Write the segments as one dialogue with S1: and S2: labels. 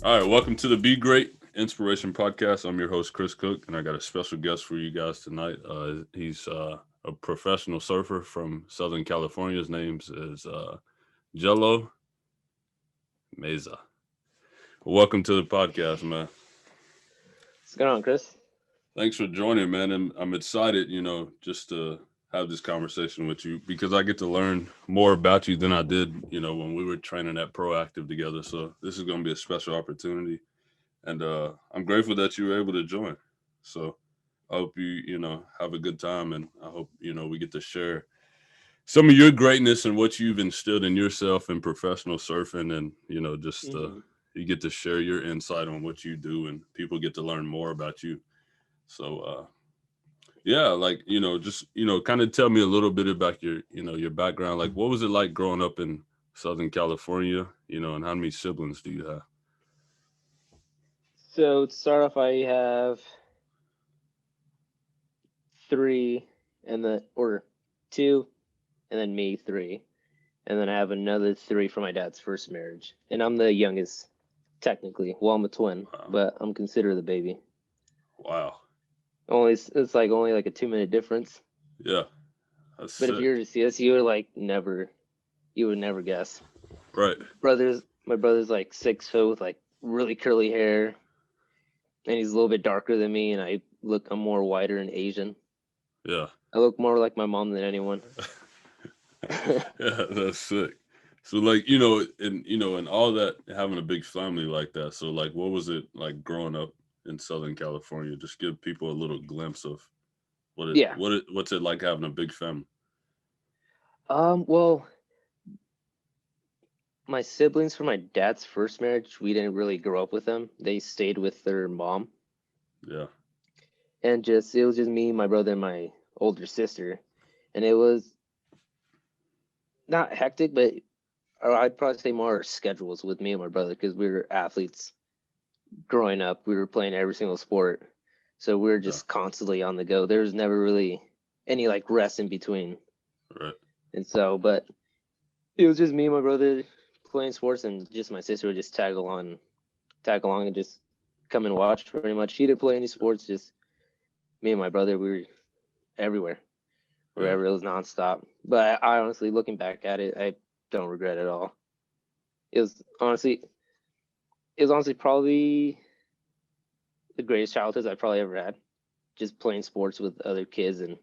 S1: All right, welcome to the Be Great Inspiration Podcast. I'm your host, Chris Cook, and I got a special guest for you guys tonight. He's a professional surfer from Southern California. His name is Jello Meza. Welcome to the podcast, man.
S2: What's going on, Chris?
S1: Thanks for joining, man. And I'm excited, just to have this conversation with you because I get to learn more about you than I did, when we were training at Proactive together. So this is going to be a special opportunity. And I'm grateful that you were able to join. So I hope you have a good time, and I hope we get to share some of your greatness and what you've instilled in yourself in professional surfing, and just
S2: hmm
S1: you get to share your insight on what you do, and people get to learn more about you. So yeah, like just kind of tell me a little bit about your background. Like, what was it like growing up in Southern California? And how many siblings do you have?
S2: So to start off, I have three, and then or two, and then me three, and then I have another three from my dad's first marriage, and I'm the youngest technically. Well, I'm a twin,
S1: Wow,
S2: but I'm considered the baby.
S1: wow,
S2: It's like only like a 2 minute difference.
S1: yeah, that's
S2: But if you were
S1: sick.
S2: to see us, you would never guess.
S1: Right.
S2: My brother's like 6 foot with like really curly hair, and he's a little bit darker than me, and I'm more whiter and Asian.
S1: Yeah.
S2: I look more like my mom than anyone.
S1: Yeah, that's sick. So like, and all that having a big family like that. So like what was it like growing up in Southern California? Just give people a little glimpse of
S2: Yeah.
S1: what's it like having a big family.
S2: Well, my siblings from my dad's first marriage, we didn't really grow up with them. They stayed with their mom,
S1: Yeah.
S2: and just it was just me, my brother, and my older sister, and it was not hectic, but or I'd probably say more schedules with me and my brother because we were athletes growing up. We were playing every single sport, so we were
S1: Yeah.
S2: just constantly on the go. There was never really any like rest in between,
S1: Right.
S2: and so, but it was just me and my brother playing sports, and just my sister would just tag along, and just come and watch. Pretty much, she didn't play any sports. Just me and my brother, we were everywhere,
S1: Yeah.
S2: wherever it was nonstop. But I honestly, looking back at it, I don't regret it at all. It was honestly, it was honestly probably the greatest childhood I probably ever had. Just playing sports with other kids and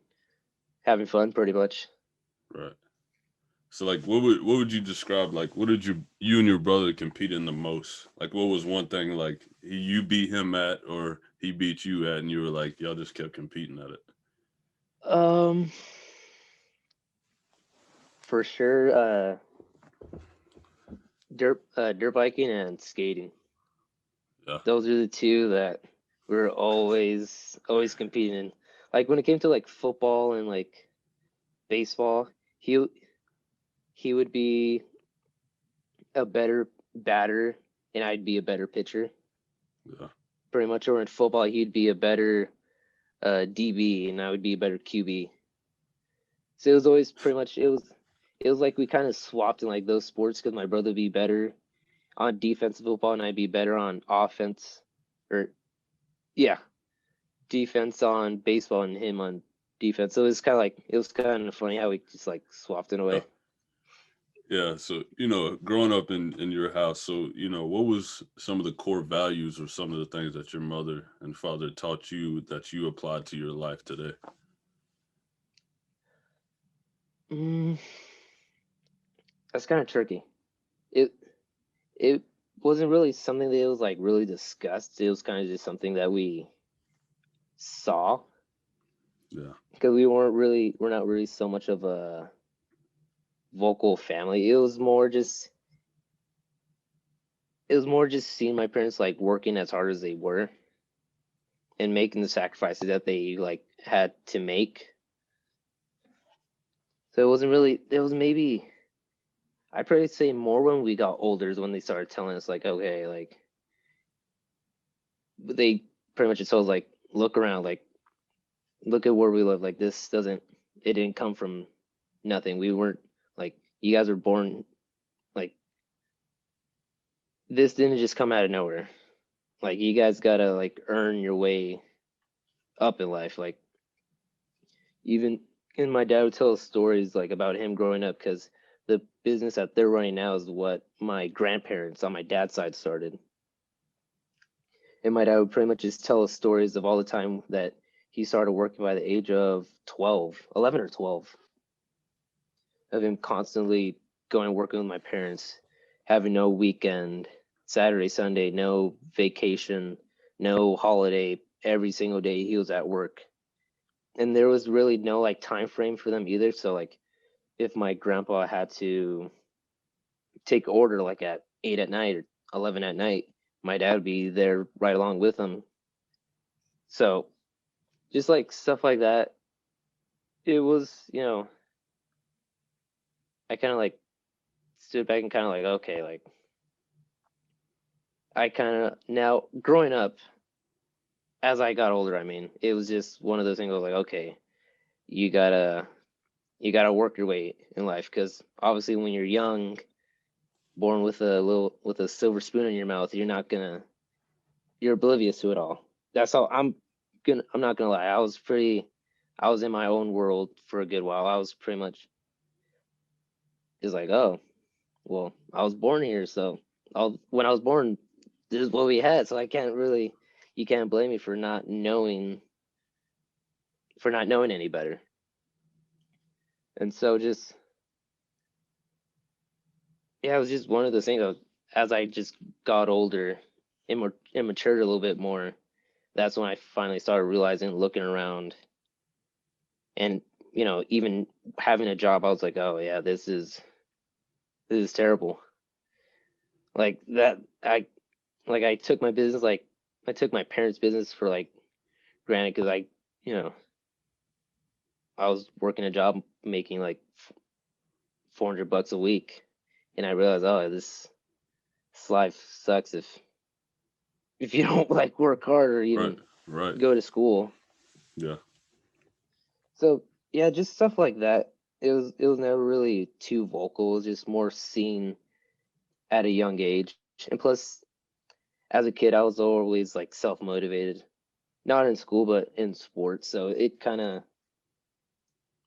S2: having fun, pretty much.
S1: Right. So like what would you describe, like what did you and your brother compete in the most? Like what was one thing like you beat him at or he beat you at and you were like y'all just kept competing at it?
S2: Um, for sure, dirt biking and skating.
S1: Yeah.
S2: Those are the two that we were always competing in. Like when it came to like football and like baseball, he he would be a better batter and I'd be a better pitcher.
S1: Yeah.
S2: Pretty much, or in football, he'd be a better DB and I would be a better QB. So it was always pretty much it was like we kind of swapped in like those sports because my brother would be better on defensive football and I'd be better on offense, or yeah, defense on baseball and him on defense. So it was kind of funny how we just like swapped in a way.
S1: Yeah. Yeah, so growing up in your house, so what was some of the core values or some of the things that your mother and father taught you that you applied to your life today?
S2: Mm, that's kind of tricky. It it wasn't really something that was like really discussed. It was kind of just something that we saw
S1: Yeah,
S2: because we're not really so much of a vocal family. It was more just seeing my parents like working as hard as they were and making the sacrifices that they like had to make. So it wasn't really. It was maybe I'd probably say more when we got older is when they started telling us like, okay, like they pretty much just told us like, look around, like look at where we live. Like it didn't come from nothing. We weren't like you guys were born like this didn't just come out of nowhere. Like you guys gotta like earn your way up in life. Like even and my dad would tell us stories like about him growing up because the business that they're running now is what my grandparents on my dad's side started. And my dad would pretty much just tell us stories of all the time that he started working by the age of 12, 11 or 12, of him constantly going and working with my parents, having no weekend, Saturday, Sunday, no vacation, no holiday. Every single day he was at work. And there was really no like time frame for them either. So like if my grandpa had to take order like at 8 at night or 11 at night, my dad would be there right along with him. So just like stuff like that, it was, I kind of like stood back and kind of like, okay, like I kind of now growing up as I got older, I mean, it was just one of those things I was like, okay, you gotta you gotta work your way in life because obviously when you're young, born with a silver spoon in your mouth, you're oblivious to it all. That's all I'm not gonna lie. I was in my own world for a good while. I was pretty much just like, oh, well, I was born here, so when I was born, this is what we had. So you can't blame me for not knowing any better. And so just, yeah, it was just one of those things. As I just got older and matured a little bit more, that's when I finally started realizing, looking around, and even having a job, I was like, oh yeah, this is terrible. Like that, I took my business, like I took my parents' business for like granted because you know, I was working a job making like $400 a week, and I realized, oh, this life sucks if you don't like work hard or
S1: Right.
S2: even
S1: Right.
S2: go to school.
S1: Yeah.
S2: So yeah, just stuff like that. It was never really too vocal. It was just more seen at a young age. And plus, as a kid, I was always like self motivated, not in school but in sports. So it kind of,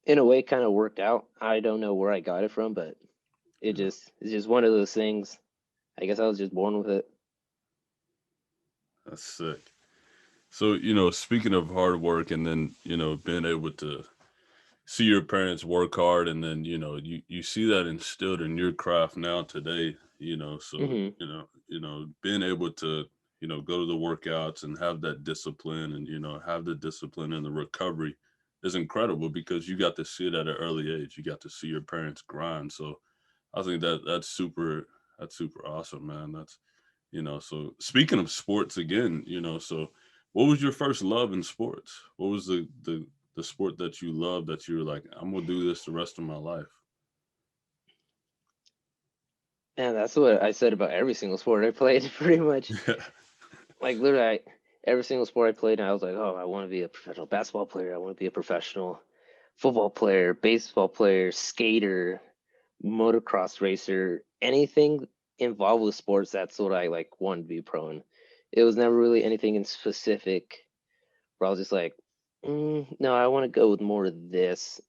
S2: in a way, kind of worked out. I don't know where I got it from, but
S1: Yeah.
S2: it's just one of those things. I guess I was just born with it.
S1: That's sick. So, speaking of hard work and then, being able to see your parents work hard and then, you see that instilled in your craft now today, so,
S2: Hmm.
S1: being able to, go to the workouts and have that discipline and, have the discipline and the recovery is incredible because you got to see it at an early age. You got to see your parents grind. So I think that's super awesome, man. So speaking of sports again, so what was your first love in sports? What was the sport that you loved that you were like, I'm gonna do this the rest of my life?
S2: And that's what I said about every single sport I played, pretty much.
S1: Yeah.
S2: Like literally, every single sport I played, I was like, oh, I want to be a professional basketball player. I want to be a professional football player, baseball player, skater, motocross racer, anything involved with sports. That's what I like wanted to be pro in. It was never really anything in specific where I was just like, no, I want to go with more of this.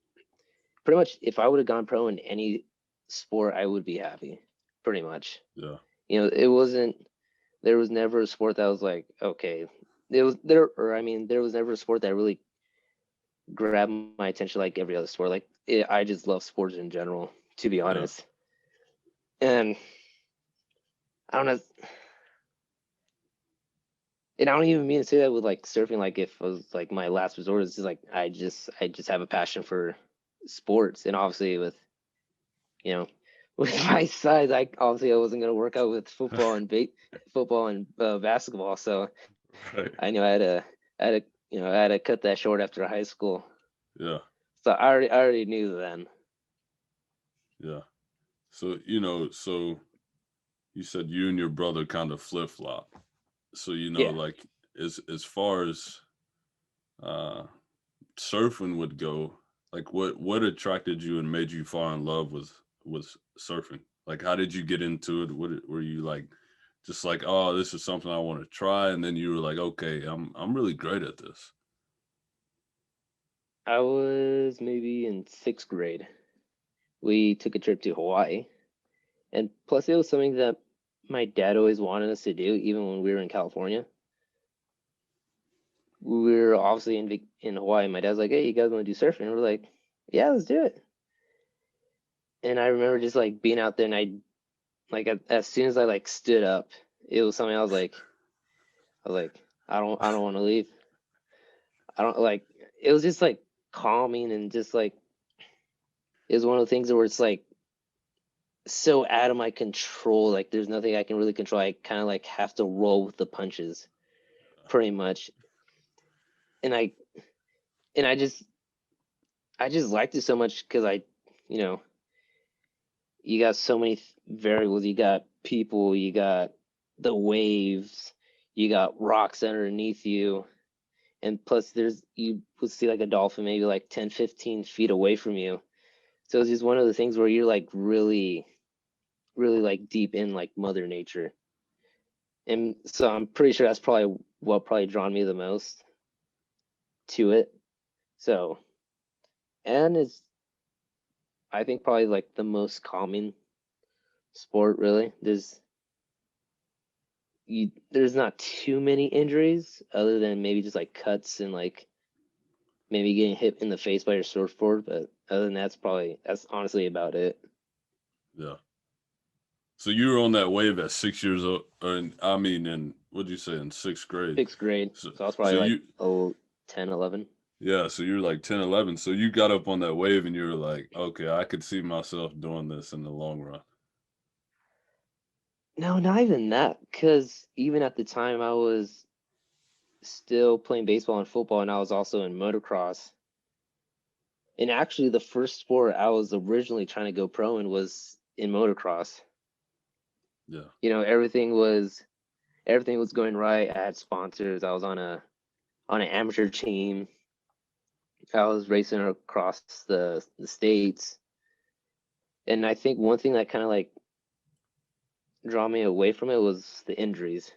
S2: Pretty much, if I would have gone pro in any sport, I would be happy. Pretty much.
S1: Yeah.
S2: It wasn't. There was never a sport that was like, okay, there was never a sport that really grabbed my attention like every other sport. Like I just love sports in general, to be
S1: Yeah.
S2: honest. And I don't know, and I don't even mean to say that with like surfing. Like if it was like my last resort, it's just like I just have a passion for sports, and obviously with you know with my size, I wasn't gonna work out with football and basketball, so
S1: Right.
S2: I knew I had to I had to cut that short after high school.
S1: Yeah.
S2: So I already knew then.
S1: Yeah. So, so you said you and your brother kind of flip flop. So,
S2: Yeah.
S1: like as far as uh surfing would go, like what attracted you and made you fall in love with surfing? Like how did you get into it? What were you like just like, oh, this is something I want to try, and then you were like, okay, I'm really great at this.
S2: I was maybe in 6th grade. We took a trip to Hawaii, and plus it was something that my dad always wanted us to do, even when we were in California. We were obviously in Hawaii. My dad's like, "Hey, you guys want to do surfing?" And we're like, "Yeah, let's do it." And I remember just like being out there, and I like as soon as I like stood up, it was something I was like, I don't want to leave. I don't like. It was just like calming and just like it was one of the things where it's like so out of my control. Like there's nothing I can really control. I kind of like have to roll with the punches, pretty much. And and I just liked it so much because you know, you got so many variables. You got people, you got the waves, you got rocks underneath you, and plus you would see like a dolphin maybe like 10, 15 feet away from you. So it's just one of the things where you're like really, really like deep in like Mother Nature. And so I'm pretty sure that's probably what probably drawn me the most to it. So, and it's I think probably like the most calming sport really. There's not too many injuries other than maybe just like cuts and like maybe getting hit in the face by your surfboard, but other than that's honestly about it.
S1: Yeah. So you were on that wave at 6 years old, I mean, in what'd you say in 6th grade?
S2: 6th grade,
S1: So,
S2: so I was
S1: so
S2: probably like
S1: you,
S2: 10, 11.
S1: yeah, so you're like 10, 11. So you got up on that wave and you were like, okay, I could see myself doing this in the long run.
S2: No, not even that, because even at the time I was still playing baseball and football, and I was also in motocross. And actually, the first sport I was originally trying to go pro in was in motocross.
S1: Yeah.
S2: You know, everything was going right. I had sponsors. I was on an amateur team. I was racing across the states. And I think one thing that kind of like draw me away from it was the injuries.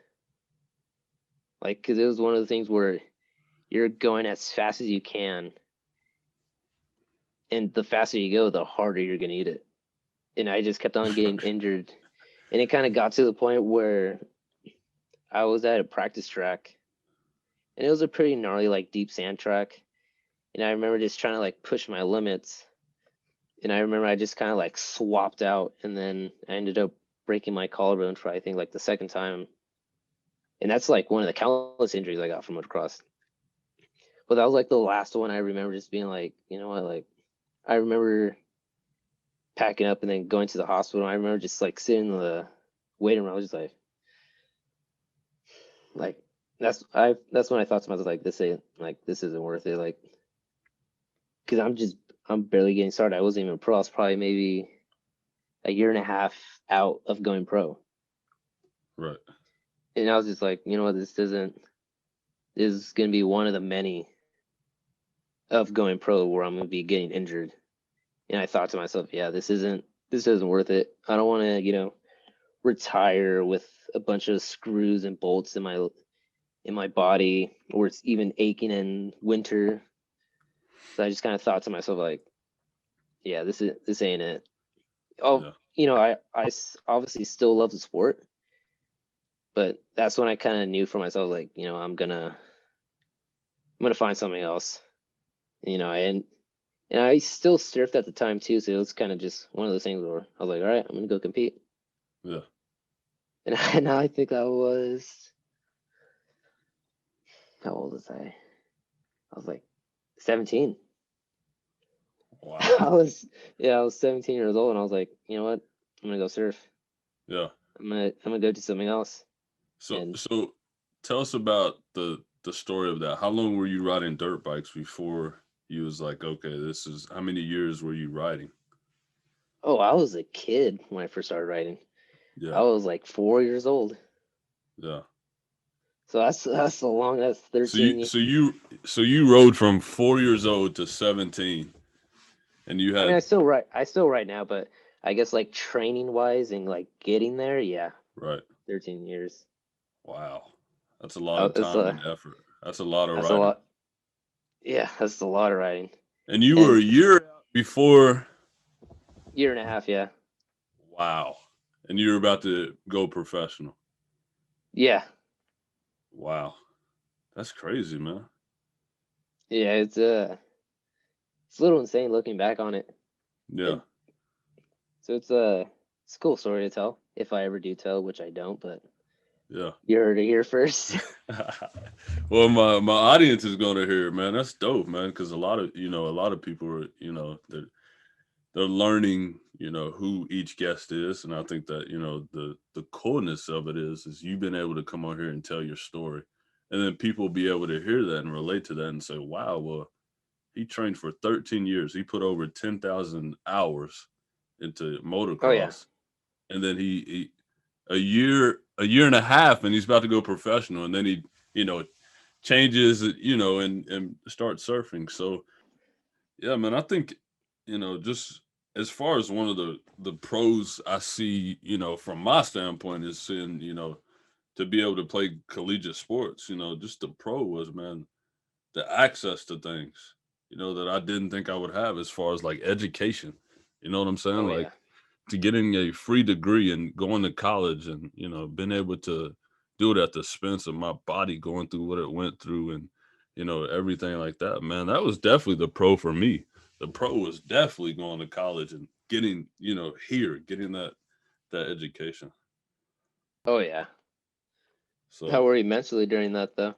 S2: Like, because it was one of the things where you're going as fast as you can, and the faster you go, the harder you're gonna eat it. And I just kept on getting injured, and it kind of got to the point where I was at a practice track, and it was a pretty gnarly, like deep sand track. And I remember just trying to like push my limits, and I remember I just kind of like swapped out, and then I ended up breaking my collarbone for I think like the second time, and that's like one of the countless injuries I got from motocross. But that was like the last one I remember just being like, you know what, like I remember packing up and then going to the hospital. I remember just like sitting in the waiting room. I was just like that's when I thought to myself like this isn't worth it. Like because I'm barely getting started. I wasn't even pro. I was probably maybe a year and a half out of going pro.
S1: Right.
S2: And I was just like, you know what, this is gonna be one of the many of going pro where I'm gonna be getting injured. And I thought to myself, yeah, this isn't worth it. I don't want to, retire with a bunch of screws and bolts in my body, or it's even aching in winter. So I just kind of thought to myself, like, yeah, this ain't it. Oh,
S1: Yeah.
S2: obviously still love the sport, but that's when I kind of knew for myself, like, I'm gonna find something else. And I still surfed at the time too, so it was kind of just one of those things where I was like, all right, I'm gonna go compete.
S1: Yeah.
S2: And I think I was, how old was I? I was like 17.
S1: Wow.
S2: I was 17 years old, and I was like, you know what? I'm gonna go surf.
S1: Yeah.
S2: I'm gonna go do something else. And
S1: So tell us about the story of that. How long were you riding dirt bikes before you was like, okay, this is how many years were you riding?
S2: oh, I was a kid when I first started riding. I
S1: Yeah.
S2: was like 4 years old.
S1: Yeah.
S2: So that's
S1: So
S2: 13
S1: you
S2: years.
S1: so you so you rode from 4 years old to 17 and you
S2: I mean,
S1: had
S2: I still ride now, but I guess like training wise and like getting there, yeah.
S1: right.
S2: 13 years.
S1: Wow. That's a lot of
S2: It's
S1: time and effort. That's a lot of
S2: that's a
S1: riding.
S2: lot. Yeah, that's a lot of riding.
S1: And you were
S2: And
S1: a year out before.
S2: year and a half, yeah.
S1: Wow. And you were about to go professional.
S2: Yeah.
S1: Wow. That's crazy, man.
S2: Yeah, it's a little insane looking back on it.
S1: Yeah.
S2: And so it's a cool story to tell, if I ever do tell, which I don't, but
S1: Yeah.
S2: you heard it here first.
S1: Well, my audience is gonna hear it, man. That's dope, man. Because a lot of people are, they're learning, who each guest is, and I think that the coolness of it is you've been able to come on here and tell your story, and then people will be able to hear that and relate to that and say, wow, well, he trained for 13 years. He put over 10,000 hours into
S2: Oh yeah.
S1: motocross, and then he a year and a half, and he's about to go professional, and then he you know changes, and start surfing. So yeah, man, I think just as far as one of the pros I see, from my standpoint is seeing, to be able to play collegiate sports, just the pro was, man, the access to things, that I didn't think I would have as far as like education. You know what I'm saying?
S2: Oh
S1: Like
S2: yeah.
S1: to getting a free degree and going to college and, being able to do it at the expense of my body going through what it went through and, everything like that, man, that was definitely the pro for me. The pro was definitely going to college and getting, getting that education.
S2: Oh yeah. How
S1: So
S2: were you mentally during that though?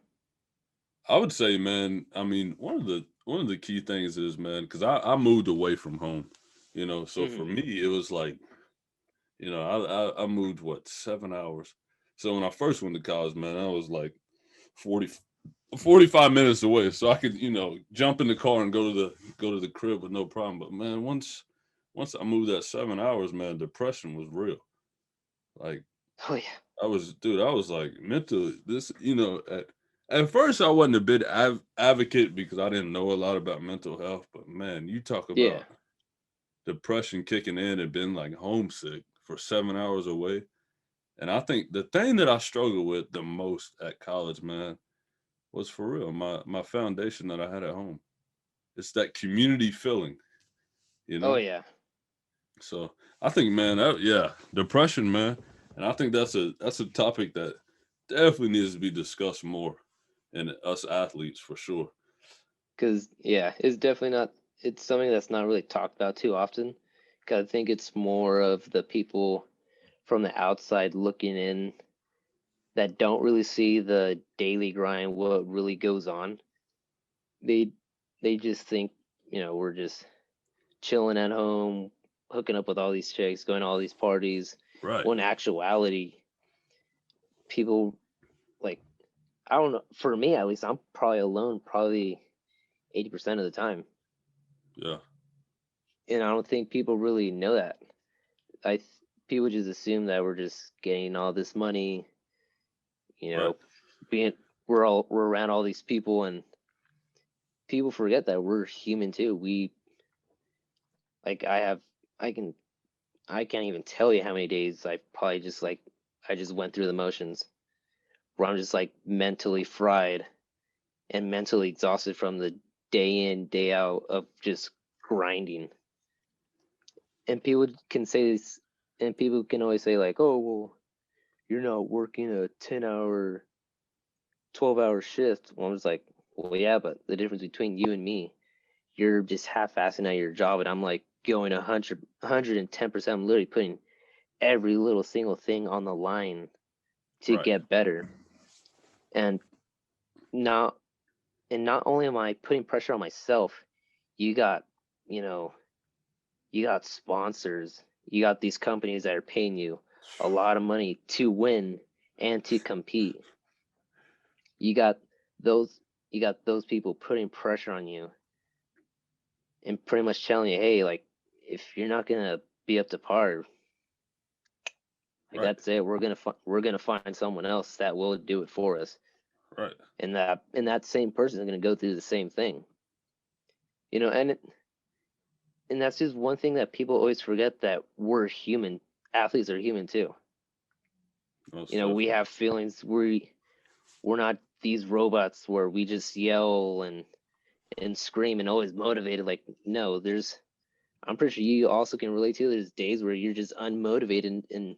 S1: I would say, man, I mean, one of the key things is, man, because I moved away from home, so for
S2: Hmm.
S1: me it was like, I moved what 7 hours. So when I first went to college, man, I was like 40, 45 minutes away, so I could jump in the car and go to the crib with no problem. But man, once I moved that 7 hours, man, depression was real. Like
S2: Oh yeah.
S1: I was like mental. This, at first I wasn't a bit advocate because I didn't know a lot about mental health. But man, you talk
S2: Yeah.
S1: about depression kicking in and being like homesick for 7 hours away. And I think the thing that I struggled with the most at college, man, was for real my foundation that I had at home. It's that community feeling, you
S2: Oh
S1: know.
S2: yeah.
S1: So I think, man, yeah, depression, man, and I think that's a topic that definitely needs to be discussed more in us athletes for sure.
S2: Because yeah, it's definitely not. It's something that's not really talked about too often. Because I think it's more of the people from the outside looking in that don't really see the daily grind, what really goes on. They they just think, we're just chilling at home, hooking up with all these chicks, going to all these parties.
S1: Right.
S2: When in actuality, people like I don't know. For me, at least, I'm probably alone, probably 80% of the time,
S1: Yeah.
S2: and I don't think people really know that. I th- People just assume that we're just getting all this money, you
S1: Right.
S2: know, being we're around all these people, and people forget that we're human too. We like I can I can't even tell you how many days I probably just like I just went through the motions where I'm just like mentally fried and mentally exhausted from the day in, day out of just grinding. And people can say this, and people can always say, like, oh, well, you're not working a 10-hour, 12-hour shift. Well, I'm just like, well, yeah, but the difference between you and me, you're just half assing at your job, and I'm like going 110%. I'm literally putting every little single thing on the line to
S1: Right.
S2: get better. And not not only am I putting pressure on myself, you got, you know, you got sponsors, you got these companies that are paying you a lot of money to win and to compete. You got those you got those people putting pressure on you and pretty much telling you, hey, like if you're not gonna be up to par, like
S1: Right.
S2: that's it. We're gonna find someone else that will do it for us,
S1: Right.
S2: and that same person is gonna go through the same thing. And that's just one thing that people always forget, that we're human. Athletes are human too.
S1: Most
S2: You know, we
S1: definitely.
S2: have feelings. We're not these robots where we just yell and scream and always motivated. Like, no, I'm pretty sure you also can relate to. There's days where you're just unmotivated and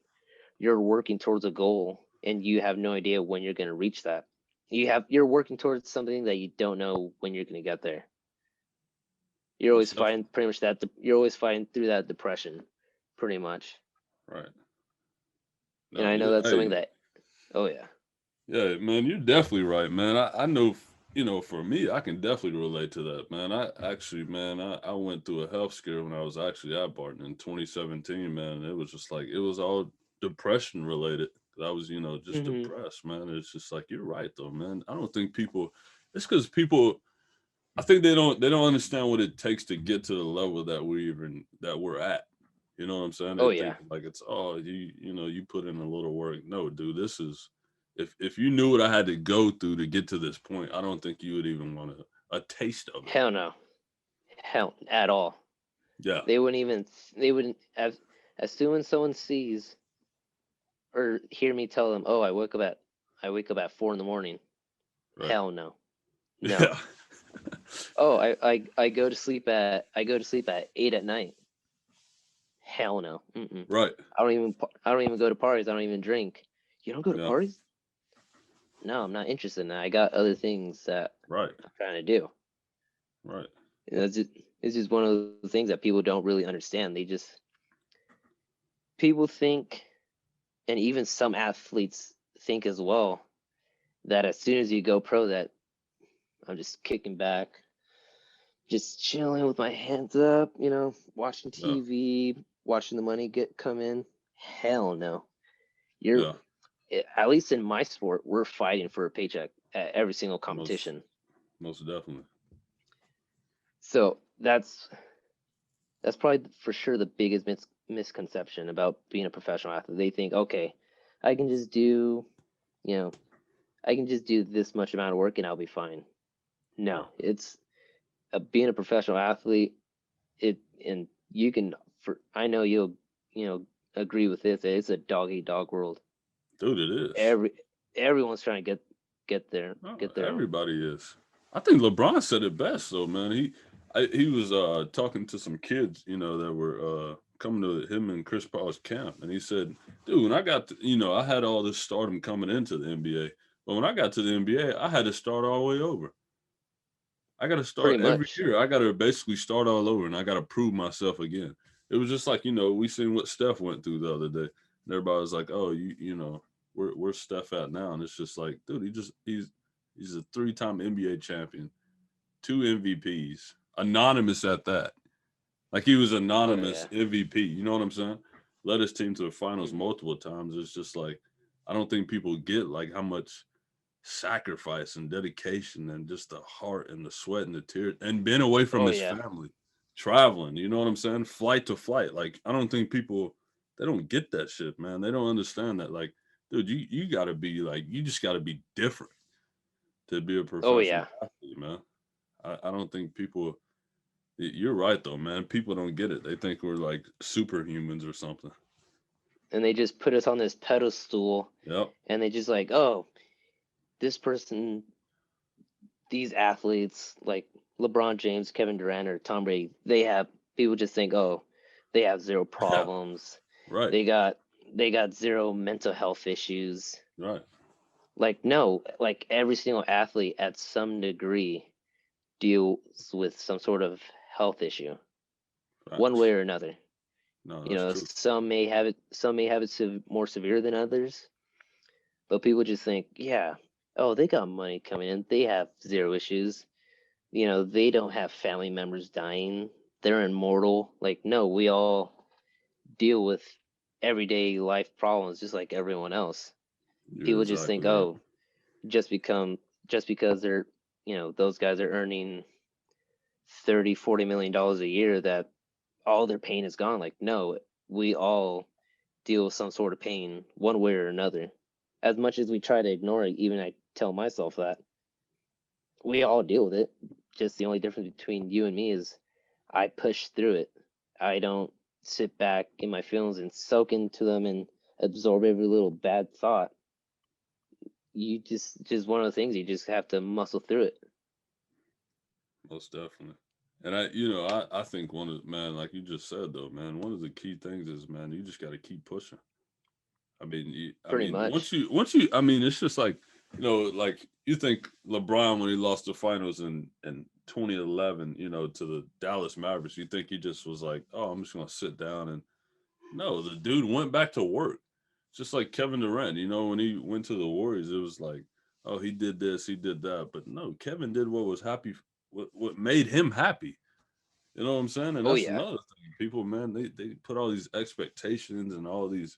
S2: you're working towards a goal and you have no idea when you're going to reach that. You're working towards something that you don't know when you're going to get there. You're
S1: Most
S2: always
S1: definitely.
S2: fighting pretty much that. You're always fighting through that depression, pretty much.
S1: Right.
S2: And
S1: No,
S2: I know
S1: you
S2: that's something
S1: hey,
S2: that. Oh yeah.
S1: yeah, man, you're definitely right, man. I know, for me, I can definitely relate to that, man. I actually, man, I went through a health scare when I was actually at Barton in 2017, man. And it was just like, it was all depression related. I was, just
S2: Hmm.
S1: depressed, man. It's just like, you're right, though, man. I don't think it's because people, I think they don't understand what it takes to get to the level that we're at. You know what I'm saying? They
S2: Oh
S1: think
S2: yeah.
S1: like it's you put in a little work. No, dude, this is if you knew what I had to go through to get to this point, I don't think you would even want a taste of it.
S2: Hell no. Hell at all.
S1: Yeah,
S2: They wouldn't even. They wouldn't as soon as someone sees or hear me tell them, "Oh, I wake up at 4 in the morning."
S1: right.
S2: Hell no, no.
S1: Yeah,
S2: Oh, I go to sleep at 8 at night. Hell no. Mm-mm.
S1: right.
S2: I don't even go to parties. I don't even drink. You don't go to
S1: Yeah,
S2: parties? No, I'm not interested in that. I got other things that
S1: right,
S2: I'm trying to do.
S1: right.
S2: You know, it's just one of the things that people don't really understand. People think, and even some athletes think as well, that as soon as you go pro, that I'm just kicking back, just chilling with my hands up, watching
S1: Yeah,
S2: TV, watching the money get come in. Hell no. You're
S1: yeah.
S2: at least in my sport, we're fighting for a paycheck at every single
S1: Most
S2: competition.
S1: most definitely.
S2: So that's probably for sure the biggest misconception about being a professional athlete. They think, okay, I can just do, you know, I can just do this much amount of work and I'll be fine.
S1: Right.
S2: No, it's being a professional athlete. It and you can. I know you'll, you know, agree with this. It's a dog eat dog world.
S1: Dude, it is.
S2: Every everyone's trying to get there,
S1: Oh,
S2: get their own.
S1: everybody is. I think LeBron said it best though, man. He was talking to some kids, that were coming to him and Chris Paul's camp, and he said, "Dude, when I got I had all this stardom coming into the NBA, but when I got to the NBA, I had to start all the way over. I got to
S2: Pretty
S1: start every
S2: much.
S1: year. I got to basically start all over, and I got to prove myself again." It was just like we seen what Steph went through the other day, and everybody was like, "Oh, where's Steph at now?" And it's just like, dude, he's a three-time NBA champion, two MVPs, anonymous at that. Like he was
S2: Oh
S1: anonymous
S2: yeah.
S1: MVP. You know what I'm saying? Led his team to the finals
S2: Hmm.
S1: multiple times. It's just like I don't think people get like how much sacrifice and dedication and just the heart and the sweat and the tears and being away from
S2: Oh
S1: his
S2: yeah.
S1: family, traveling. You know what I'm saying? Flight to flight. Like I don't think people they don't get that shit, man. They don't understand that. Like, dude, you gotta be like you just gotta be different to be a
S2: Oh
S1: professional
S2: yeah.
S1: athlete, man. I don't think people. You're right though, man. People don't get it. They think we're like superhumans or something.
S2: And they just put us on this pedestal,
S1: Yep.
S2: and they just like, oh, this person, these athletes like LeBron James, Kevin Durant, or Tom Brady, people just think, oh, they have zero
S1: Yeah.
S2: problems.
S1: Right.
S2: They got they got zero mental health issues.
S1: Right.
S2: Like no, like every single athlete at some degree deals with some sort of health issue, one way
S1: Facts.
S2: or another.
S1: No, that's true.
S2: Some may have it more severe than others, but people just think, yeah, oh, they got money coming in, they have zero issues. They don't have family members dying. They're immortal. Like, no, we all deal with everyday life problems just like everyone else.
S1: You're
S2: People just think,
S1: exactly right.
S2: oh, just become just because those guys are earning 30-40 million dollars a year, that all their pain is gone. Like, no, we all deal with some sort of pain one way or another. As much as we try to ignore it, even I tell myself that we all deal with it. Just the only difference between you and me is I push through it. I don't sit back in my feelings and soak into them and absorb every little bad thought. You just one of the things you just have to muscle through it.
S1: Most definitely. And I think one of man, like you just said though, man, one of the key things is, man, you just got to keep pushing. I
S2: Pretty
S1: mean,
S2: much.
S1: I mean, it's just like, like you think LeBron when he lost the finals in 2011, to the Dallas Mavericks, you think he just was like, oh, I'm just gonna sit down and no, the dude went back to work, just like Kevin Durant. When he went to the Warriors, it was like, oh, he did this, he did that, but no, Kevin did what was happy, what made him happy. You know what I'm saying? And
S2: Oh
S1: that's
S2: yeah.
S1: another thing. People, man, they put all these expectations and all these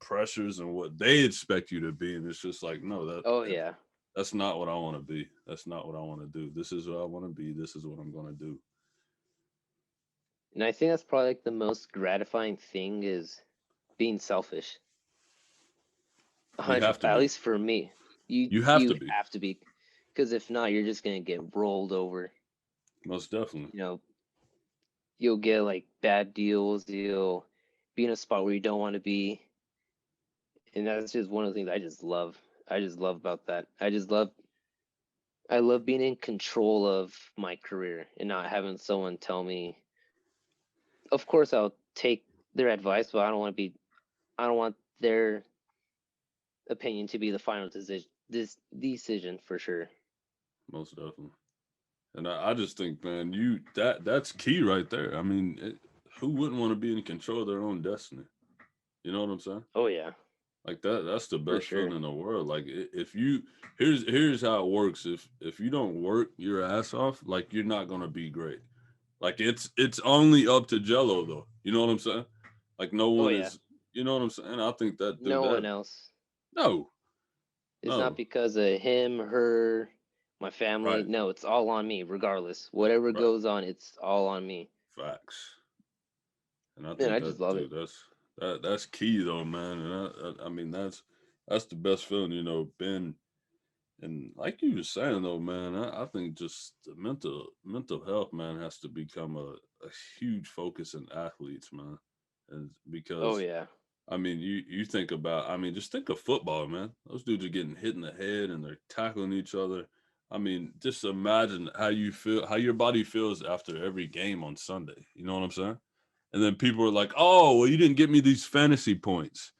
S1: pressures and what they expect you to be, and it's just like, no,
S2: Oh yeah.
S1: that's not what I want to be. That's not what I want to do. This is what I want to be. This is what I'm going to do.
S2: And I think that's probably like the most gratifying thing is being selfish.
S1: You
S2: 100,
S1: have to
S2: at
S1: be.
S2: least for me. You
S1: You have
S2: you
S1: to be.
S2: have to be, because if not, you're just gonna get rolled over.
S1: Most definitely.
S2: You know, you'll get like bad deals. You'll be in a spot where you don't want to be, and that's just one of the things I just love. I just love about that. I love being in control of my career and not having someone tell me. Of course, I'll take their advice, but I don't want to be. I don't want their opinion to be the final decision. This decision for sure.
S1: Most definitely. And I just think, man, that's key right there. I mean, who wouldn't want to be in control of their own destiny? You know what I'm saying?
S2: Oh yeah,
S1: Like that's the
S2: for
S1: best feeling
S2: sure.
S1: in the world. Like if you here's how it works. If you don't work your ass off, like you're not gonna be great. Like it's only up to Jello though. You know what I'm saying? Like no
S2: Oh
S1: one
S2: yeah.
S1: is. You know what I'm saying? I think that dude
S2: No one
S1: that
S2: else.
S1: no
S2: It's not
S1: no
S2: because of him, her, my family.
S1: right
S2: No, it's all on me, regardless. Whatever
S1: right
S2: goes on, it's all on me.
S1: facts. And I
S2: And
S1: think
S2: I just
S1: that
S2: love it.
S1: dude that's key though, man. And I mean that's the best feeling. Been and like you were saying though, man, I think just the mental health, man, has to become a huge focus in athletes, man. And
S2: Oh
S1: because
S2: yeah.
S1: I mean, you think about, I mean, just think of football, man. Those dudes are getting hit in the head and they're tackling each other. I mean, just imagine how you feel, how your body feels after every game on Sunday. You know what I'm saying? And then people are like, "Oh, well, you didn't get me these fantasy points.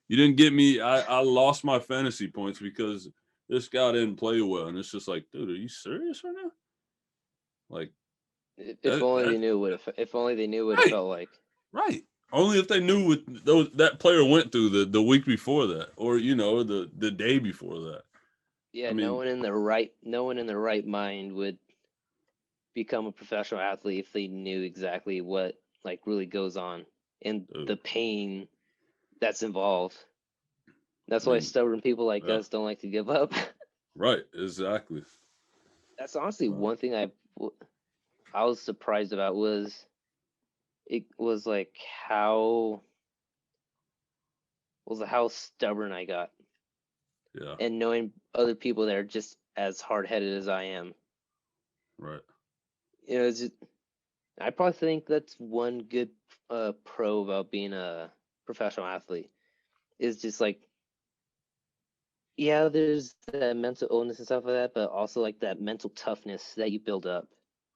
S1: You didn't get me. I lost my fantasy points because this guy didn't play well." And it's just like, dude, are you serious right now? Like
S2: If only
S1: that
S2: they knew what if only they knew what it
S1: right,
S2: felt like.
S1: right. Only if they knew what that player went through the week before that, or the day before that. I
S2: Yeah,
S1: mean,
S2: no one in their right mind would become a professional athlete if they knew exactly what like really goes on and
S1: dude,
S2: the pain that's involved. That's
S1: I
S2: why
S1: mean,
S2: stubborn people like
S1: yeah,
S2: us don't like to give up.
S1: right, exactly.
S2: That's honestly
S1: Uh,
S2: one thing I was surprised about was it was like how stubborn I got,
S1: yeah,
S2: and knowing other people that are just as hard headed as I am.
S1: right.
S2: It's just, I probably think that's one good pro about being a professional athlete is just like, yeah, there's that mental illness and stuff like that, but also like that mental toughness that you build up,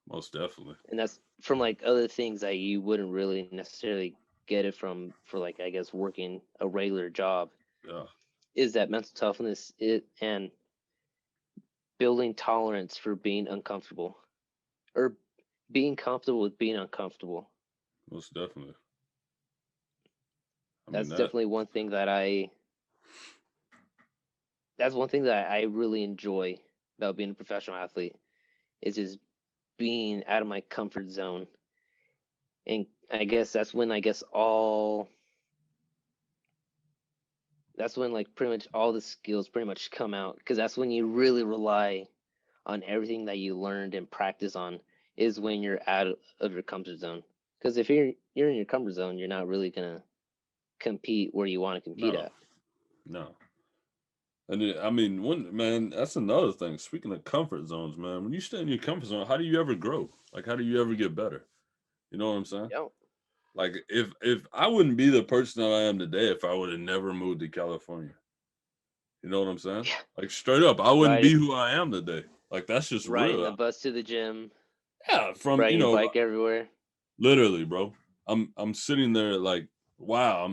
S1: Most definitely.
S2: and that's from like other things that you wouldn't really necessarily get it from for like I guess working a regular job
S1: Yeah,
S2: is that mental toughness it and building tolerance for being uncomfortable or being comfortable with being uncomfortable.
S1: most definitely. I mean
S2: That's
S1: that.
S2: definitely one thing that that's one thing that I really enjoy about being a professional athlete is just being out of my comfort zone. And I guess that's when like pretty much all the skills pretty much come out because that's when you really rely on everything that you learned and practice on is when you're out of your comfort zone. Because if you're in your comfort zone, you're not really gonna compete where you want to compete
S1: No,
S2: at.
S1: no. And I mean, one man, that's another thing. Speaking of comfort zones, man, when you stay in your comfort zone, how do you ever grow? Like, how do you ever get better? You know what I'm saying?
S2: Yeah,
S1: Like if I wouldn't be the person that I am today if I would have never moved to California. You know what I'm saying?
S2: Yeah.
S1: Like straight up, I wouldn't be
S2: Riding
S1: who I am today. Like that's just
S2: riding
S1: real.
S2: the bus to the gym,
S1: Yeah, from
S2: riding your bike everywhere.
S1: literally, bro. I'm sitting there like, wow.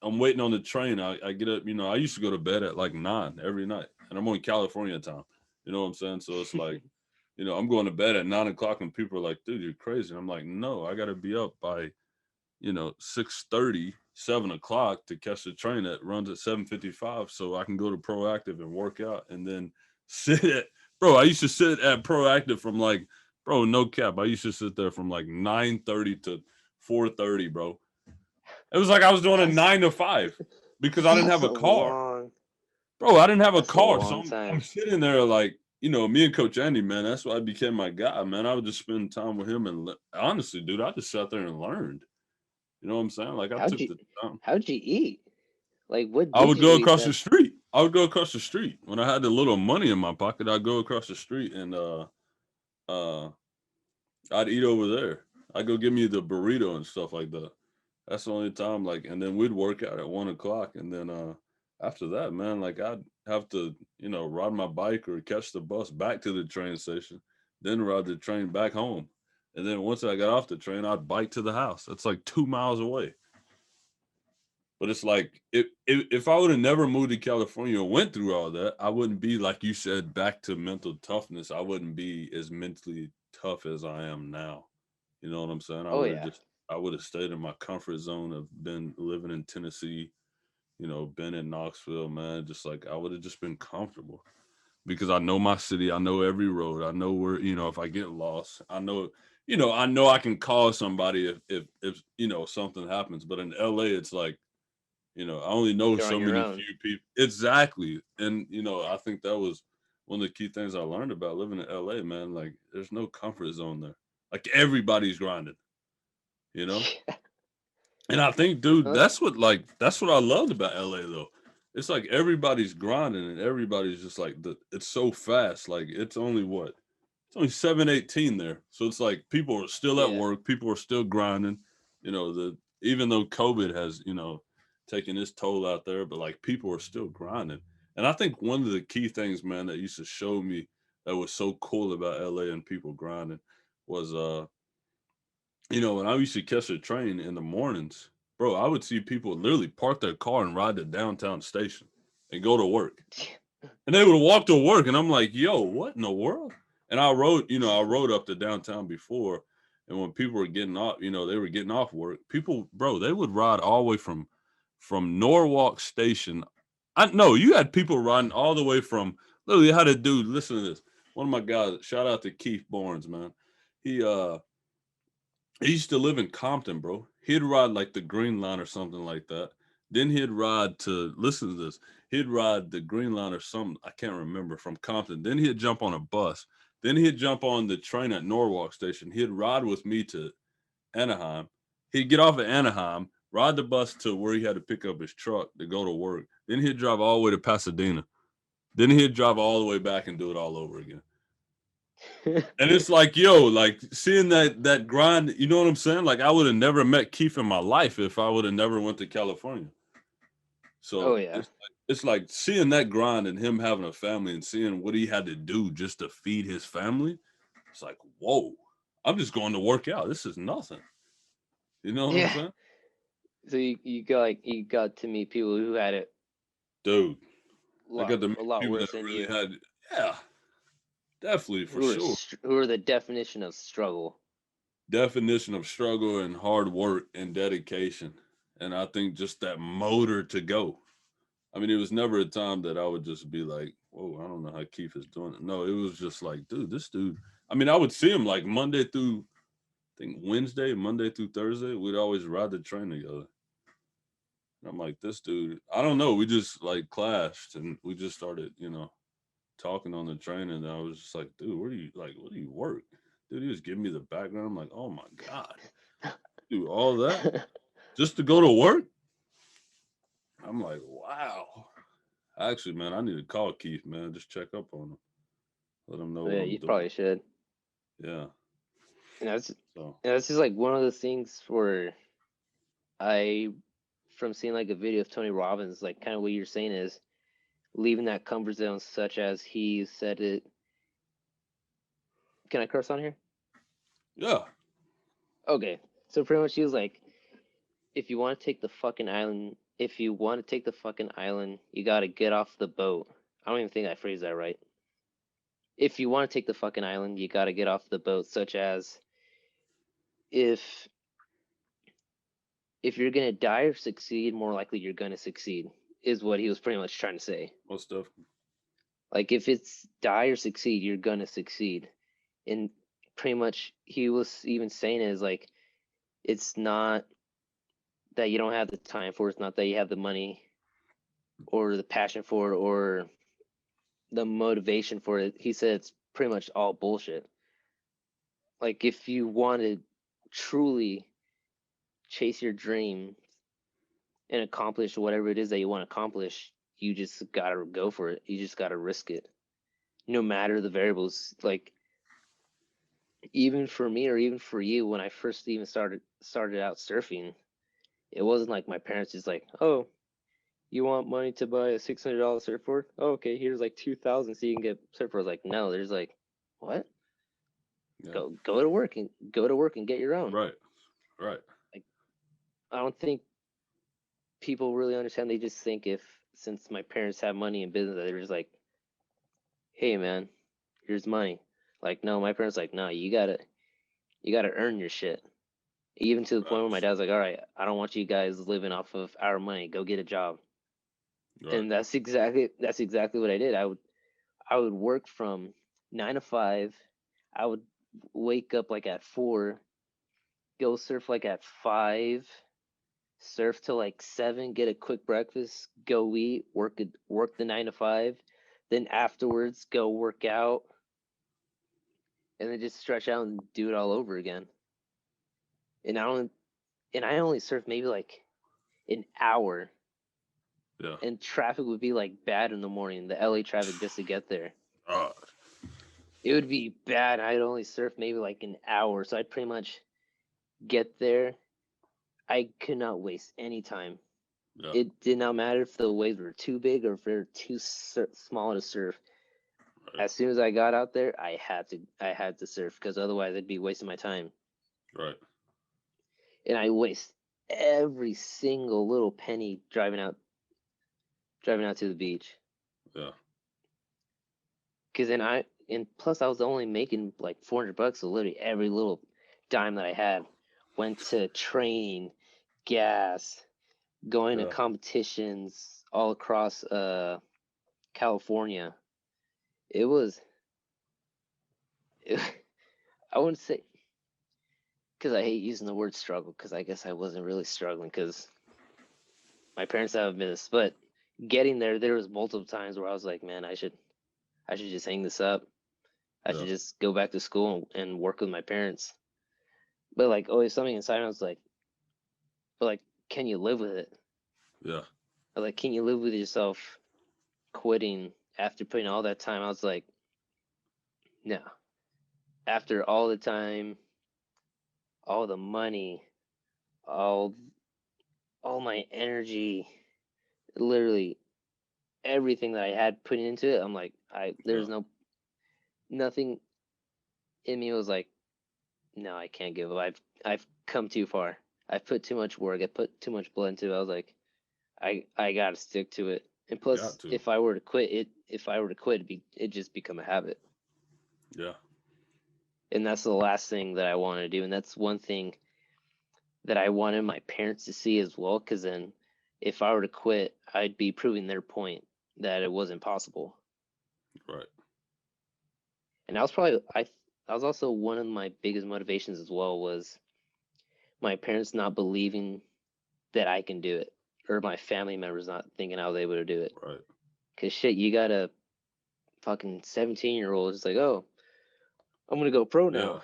S1: I'm waiting on the train. I get up. I used to go to bed at like 9 every night, and I'm on California time. You know what I'm saying? So it's like, I'm going to bed at 9 o'clock, and people are like, dude, you're crazy. And I'm like, no, I got to be up by 6:30, 7 o'clock to catch the train that runs at 7:55, so I can go to Proactive and work out, and then sit at bro. I used to sit at Proactive from like, bro, no cap. I used to sit there from like 9:30 to 4:30, bro. It was like I was doing a
S2: That's
S1: 9 to 5 because I didn't
S2: that's
S1: have
S2: a
S1: a car,
S2: long
S1: bro. I didn't have a
S2: that's a
S1: car, so
S2: long
S1: I'm
S2: time.
S1: sitting there like. Me and Coach Andy, man, that's why I became my guy, man. I would just spend time with him and honestly, dude, I just sat there and learned. You know what I'm saying? Like I
S2: How'd
S1: took
S2: you
S1: the time.
S2: how'd you eat? Like what
S1: I
S2: did
S1: would
S2: you
S1: go
S2: eat
S1: across the
S2: that?
S1: street. I would go across the street when I had a little money in my pocket. I'd go across the street and uh I'd eat over there. I'd go get me the burrito and stuff like that. That's the only time. Like, and then we'd work out at 1 o'clock, and then after that, man, like I'd have to ride my bike or catch the bus back to the train station, then ride the train back home, and then once I got off the train, I'd bike to the house. That's like 2 miles away. But it's like if I would have never moved to California and went through all that, I wouldn't be like you said back to mental toughness. I wouldn't be as mentally tough as I am now. You know what I'm saying?
S2: Oh yeah.
S1: I would have stayed in my comfort zone of been living in Tennessee, been in Knoxville, man. Just like I would have just been comfortable because I know my city, I know every road, I know where, if I get lost, I know I can call somebody if something happens. But in LA, it's like I only know
S2: You're on
S1: so
S2: your
S1: many
S2: own.
S1: few people. Exactly. And, I think that was one of the key things I learned about living in LA, man. Like, there's no comfort zone there. Like, everybody's grinding, you know? And I think, dude,
S2: Well,
S1: that's what I loved about LA, though. It's like everybody's grinding and everybody's just like, it's so fast. Like, it's only what? It's only 7:18 there. So it's like people are still at
S2: yeah.
S1: work, people are still grinding. Even though COVID has, taken its toll out there, but like people are still grinding. And I think one of the key things, man, that used to show me that was so cool about LA and people grinding was when I used to catch a train in the mornings, bro, I would see people literally park their car and ride to downtown station and go to work. And they would walk to work, and I'm like, yo, what in the world? And I rode up to downtown before, and when people were getting off, they were getting off work. People, bro, they would ride all the way from Norwalk Station. I know you had people riding all the way from. Literally, I had a dude. Listen to this. One of my guys. Shout out to Keith Barnes, man. He uh he used to live in Compton, bro. He'd ride like the Green Line or something like that. Then he'd ride to listen to this. He'd ride the Green Line or something, I can't remember, from Compton. Then he'd jump on a bus. Then he'd jump on the train at Norwalk Station. He'd ride with me to Anaheim. He'd get off at Anaheim, ride the bus to where he had to pick up his truck to go to work. Then he'd drive all the way to Pasadena. Then he'd drive all the way back and do it all over again. And it's like, yo, like seeing that grind, you know what I'm saying? Like I would have never met Keith in my life if I would have never went to California.
S2: Oh
S1: So
S2: yeah.
S1: it's like seeing that grind and him having a family and seeing what he had to do just to feed his family. It's like, whoa, I'm just going to work out. This is nothing. You know what I'm
S2: Yeah.
S1: saying?
S2: So you got to meet people who had it
S1: Dude, I got to
S2: a
S1: meet
S2: lot
S1: people that
S2: worse than
S1: really
S2: you,
S1: had, yeah, definitely for sure.
S2: who are the definition of struggle.
S1: Definition of struggle and hard work and dedication. And I think just that motor to go. I mean, it was never a time that I would just be like, whoa, I don't know how Keith is doing it. No, it was just like, dude, this dude. I mean, I would see him like Monday through, I think Monday through Thursday. We'd always ride the train together. And I'm like, this dude, I don't know. We just like clashed and we just started, talking on the train. And I was just like, dude, what do you work? Dude, he was giving me the background. I'm like, oh my God, do all that just to go to work? I'm like, wow. Actually, man, I need to call Keith, man. Just check up on him. Let him know
S2: Oh,
S1: what
S2: yeah,
S1: I'm
S2: you
S1: doing.
S2: probably should.
S1: Yeah.
S2: And that's
S1: So
S2: that's just like one of those things for I from seeing like a video of Tony Robbins, like kind of what you're saying is leaving that comfort zone, such as he said it. Can I curse on here?
S1: Yeah.
S2: Okay, so pretty much he was like, if you want to take the fucking island, if you want to take the fucking island, you got to get off the boat. I don't even think I phrased that right. If you want to take the fucking island, you got to get off the boat, such as if you're gonna die or succeed, more likely you're gonna succeed, is what he was pretty much trying to say.
S1: Most stuff.
S2: Like if it's die or succeed, you're gonna succeed. And pretty much he was even saying is like it's not that you don't have the time for it, it's not that you have the money or the passion for it or the motivation for it. He said it's pretty much all bullshit. Like if you want to truly chase your dream and accomplish whatever it is that you want to accomplish, you just gotta go for it. You just gotta risk it, no matter the variables. Like even for me or even for you, when I first even started out surfing, it wasn't like my parents just like, oh, you want money to buy a $600 surfboard? Oh, okay, here's like 2,000 so you can get surfboards. Like no, there's like, what?
S1: Yeah.
S2: Go to work and get your own.
S1: Right. Right.
S2: Like I don't think people really understand. They just think if since my parents have money in business, they're just like, hey man, here's money. Like no, my parents like, no, you gotta earn your shit. Even to the point where my
S1: Facts.
S2: dad's like, all right, I don't want you guys living off of our money. Go get a job.
S1: Right.
S2: And that's exactly what I did. I would work from 9 to 5. I would wake up like at 4, go surf like at 5, surf till like 7, get a quick breakfast, go eat, work the 9 to 5, then afterwards go work out, and then just stretch out and do it all over again. And I only surf maybe like an hour,
S1: Yeah.
S2: and traffic would be like bad in the morning, the LA traffic just to get there.
S1: Ah.
S2: It would be bad. I'd only surf maybe like an hour, so I'd pretty much get there. I could not waste any time.
S1: Yeah.
S2: It did not matter if the waves were too big or if they were too small to surf.
S1: Right.
S2: As soon as I got out there, I had to surf because otherwise I'd be wasting my time.
S1: Right.
S2: And I waste every single little penny driving out to the beach.
S1: Yeah.
S2: Because and plus I was only making like $400, so literally every little dime that I had went to training, gas, going to
S1: Yeah.
S2: competitions all across California. It was it, I wouldn't say, because I hate using the word struggle, because I guess I wasn't really struggling because my parents have a business, but getting there was multiple times where I was like, man, I should just hang this up. I
S1: Yeah.
S2: should just go back to school and work with my parents. But like always something inside I was like, but like, can you live with it?
S1: Yeah.
S2: Or like, can you live with yourself quitting after putting all that time? I was like, no. After all the time, all the money, all my energy, literally everything that I had put into it, I'm like,
S1: Yeah.
S2: there's nothing in me was like, no, I can't give up. I've come too far. I've put too much work. I put too much blood into it. I was like, I gotta stick to it. And
S1: Got
S2: plus,
S1: to.
S2: if I were to quit, it just become a habit.
S1: Yeah.
S2: And that's the last thing that I want to do. And that's one thing that I wanted my parents to see as well. Because then, if I were to quit, I'd be proving their point that it wasn't possible.
S1: Right.
S2: And that was also one of my biggest motivations as well was my parents not believing that I can do it, or my family members not thinking I was able to do it.
S1: Right.
S2: Cause shit, you got a fucking 17-year-old. It's like, oh, I'm gonna go pro
S1: Yeah.
S2: now.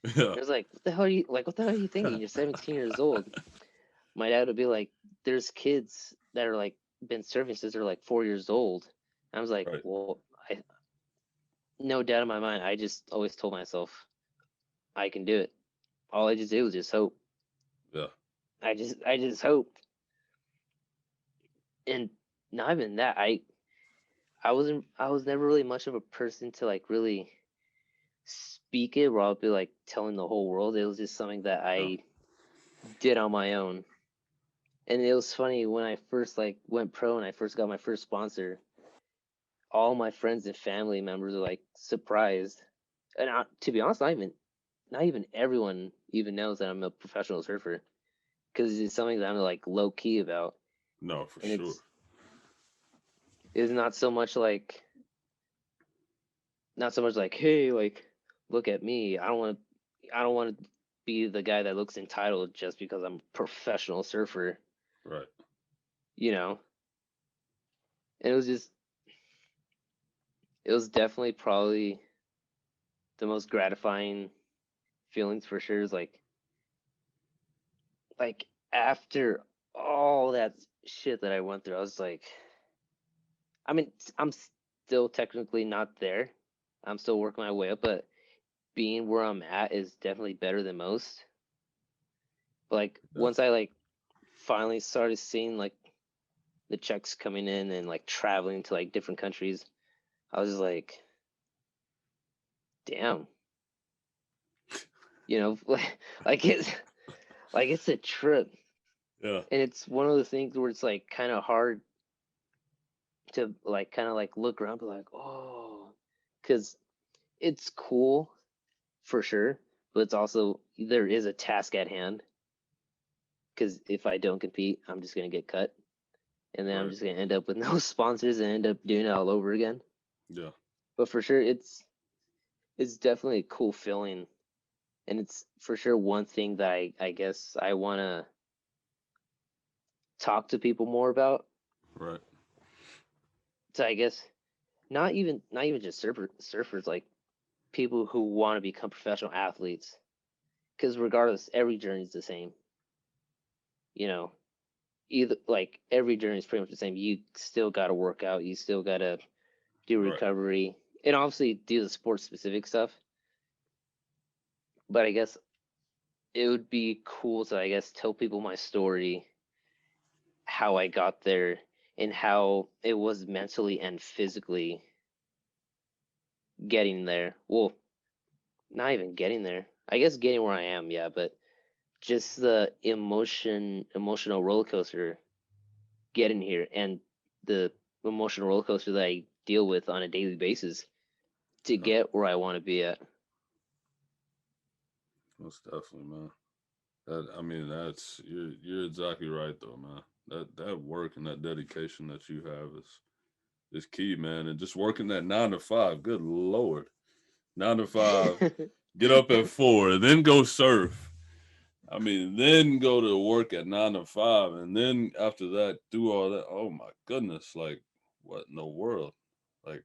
S1: Yeah.
S2: It's like, what the hell are you like? What the hell are you thinking? You're 17 years old. My dad would be like, there's kids that are like been surfing since they're like 4 years old. And I was like,
S1: Right.
S2: well, I no doubt in my mind. I just always told myself I can do it. All I just did was just hope.
S1: Yeah.
S2: I just hope. And not even that, I was never really much of a person to like really speak it where I'll be like telling the whole world. It was just something that
S1: Yeah.
S2: I did on my own. And it was funny when I first like went pro and I first got my first sponsor, all my friends and family members are like surprised. And to be honest, not even everyone even knows that I'm a professional surfer because it's something that I'm like low key about.
S1: No, for
S2: And
S1: sure.
S2: it's not so much like hey, like look at me. I don't want to be the guy that looks entitled just because I'm a professional surfer,
S1: Right.
S2: you know. And it was definitely probably the most gratifying feelings for sure is like after all that shit that I went through, I was like, I mean, I'm still technically not there. I'm still working my way up, but being where I'm at is definitely better than most. But like once I
S1: Definitely.
S2: like finally started seeing like the checks coming in and like traveling to like different countries, I was just like, damn, like it's a trip,
S1: Yeah.
S2: and it's one of the things where it's like kind of hard to like kind of like look around, be like, oh, because it's cool for sure, but it's also there is a task at hand. Because if I don't compete, I'm just gonna get cut, and then I'm
S1: Right.
S2: just gonna end up with no sponsors and end up doing it all over again.
S1: Yeah.
S2: But for sure, it's definitely a cool feeling, and it's for sure one thing that I guess I want to talk to people more about.
S1: Right.
S2: So I guess not even just surfers, like people who want to become professional athletes. Because regardless, every journey is the same. You know, either like every journey is pretty much the same. You still got to work out. You still got to do
S1: Right.
S2: recovery, and obviously do the sports specific stuff. But I guess it would be cool to, I guess, tell people my story, how I got there, and how it was mentally and physically getting there. Well, not even getting there. I guess getting where I am, yeah, but just the emotional roller coaster getting here and the emotional roller coaster that I deal with on a daily basis to
S1: Yeah.
S2: get where I want to be at.
S1: Most definitely, man. That's you're exactly right though, man. That work and that dedication that you have is key, man. And just working that 9 to 5, good lord. 9 to 5, get up at 4, and then go surf. Then go to work at 9 to 5, and then after that, do all that. Oh my goodness, like what in the world? Like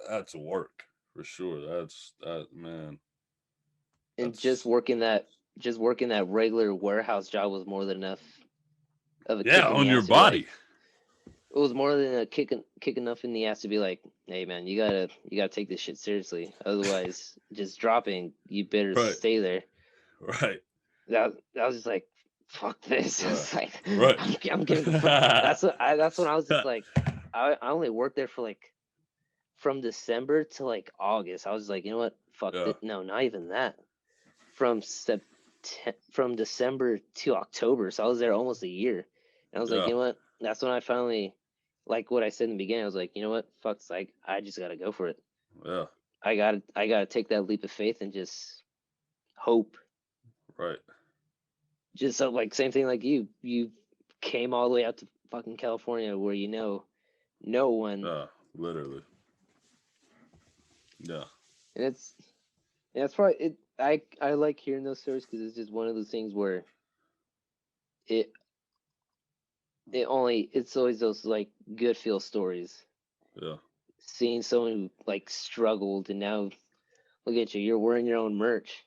S1: that's work for sure. That man.
S2: And just
S1: That's
S2: working that just working that regular warehouse job was more than enough of a
S1: yeah,
S2: kick in
S1: on
S2: the
S1: your
S2: ass to be like,
S1: body.
S2: it was more than a kick enough in the ass to be like, hey man, you gotta take this shit seriously. Otherwise, just dropping, you better
S1: Right,
S2: stay there.
S1: right,
S2: That was just like, fuck this. I
S1: yeah,
S2: was like,
S1: right.
S2: I'm getting the fuck. That's when I was just like, I only worked there for like from December to like August. I was like, you know what? Fuck
S1: Yeah,
S2: it. No, not even that. From from December to October. So I was there almost a year. And I was like,
S1: yeah,
S2: you know what? That's when I finally, like what I said in the beginning. I was like, you know what? Fuck this. I just gotta go for it.
S1: yeah.
S2: I gotta take that leap of faith and just hope.
S1: Right.
S2: Just so like same thing like you came all the way out to fucking California where no one,
S1: Yeah, literally. Yeah,
S2: and that's probably it. I like hearing those stories because it's just one of those things where it it's always those like good feel stories.
S1: yeah,
S2: Seeing someone who like struggled and now look at you, you're wearing your own merch.